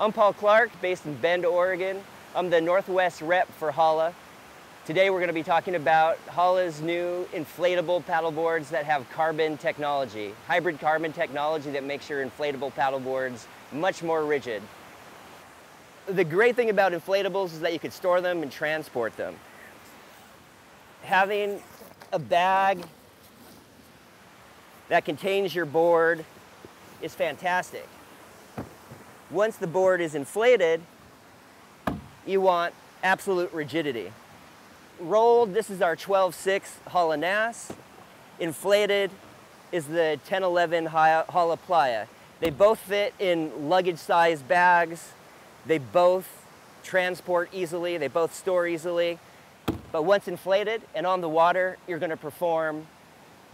I'm Paul Clark, based in Bend, Oregon. I'm the Northwest rep for Hala. Today we're going to be talking about Hala's new inflatable paddleboards that have carbon technology, hybrid carbon technology that makes your inflatable paddleboards much more rigid. The great thing about inflatables is that you can store them and transport them. Having a bag that contains your board is fantastic. Once the board is inflated, you want absolute rigidity. Rolled, this is our 12.6 Hala NAS. Inflated is the 10.11 Hala Playa. They both fit in luggage-sized bags. They both transport easily. They both store easily. But once inflated and on the water, you're going to perform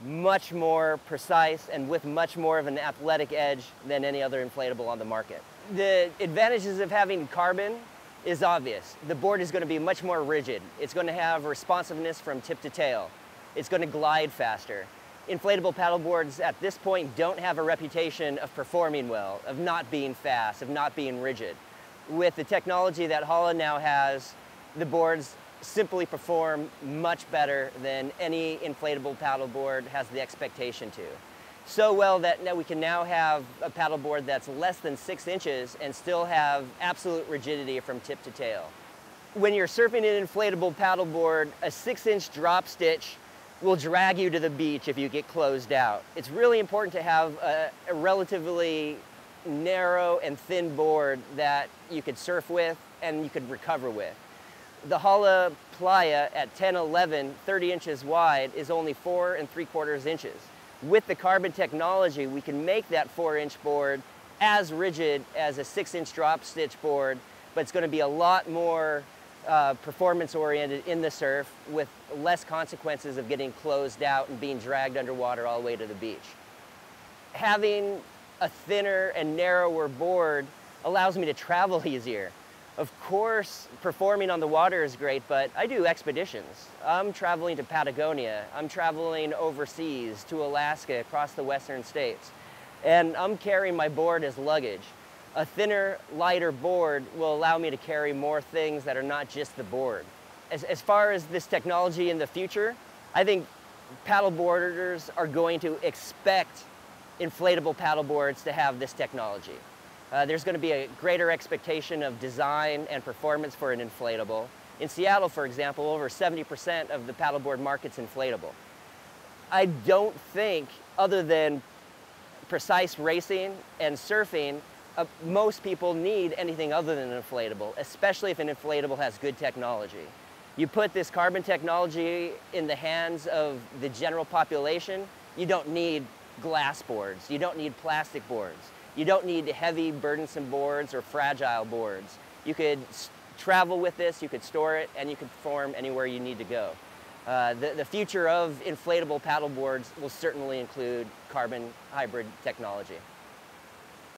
much more precise and with much more of an athletic edge than any other inflatable on the market. The advantages of having carbon is obvious. The board is going to be much more rigid. It's going to have responsiveness from tip to tail. It's going to glide faster. Inflatable paddleboards at this point don't have a reputation of performing well, of not being fast, of not being rigid. With the technology that Hala now has, the boards simply perform much better than any inflatable paddleboard has the expectation to. So well that we can now have a paddleboard that's less than 6 inches and still have absolute rigidity from tip to tail. When you're surfing an inflatable paddleboard, a 6-inch drop stitch will drag you to the beach if you get closed out. It's really important to have a relatively narrow and thin board that you could surf with and you could recover with. The Hala Playa at 10.11, 30 inches wide, is only 4 3/4 inches. With the carbon technology, we can make that 4-inch board as rigid as a 6-inch drop stitch board, but it's going to be a lot more performance-oriented in the surf with less consequences of getting closed out and being dragged underwater all the way to the beach. Having a thinner and narrower board allows me to travel easier. Of course, performing on the water is great, but I do expeditions. I'm traveling to Patagonia. I'm traveling overseas to Alaska, across the western states. And I'm carrying my board as luggage. A thinner, lighter board will allow me to carry more things that are not just the board. As far as this technology in the future, I think paddleboarders are going to expect inflatable paddleboards to have this technology. There's going to be a greater expectation of design and performance for an inflatable. In Seattle, for example, over 70% of the paddleboard market's inflatable. I don't think, other than precise racing and surfing, most people need anything other than an inflatable, especially if an inflatable has good technology. You put this carbon technology in the hands of the general population, you don't need glass boards, you don't need plastic boards. You don't need heavy, burdensome boards or fragile boards. You could travel with this, you could store it, and you could perform anywhere you need to go. The future of inflatable paddleboards will certainly include carbon hybrid technology.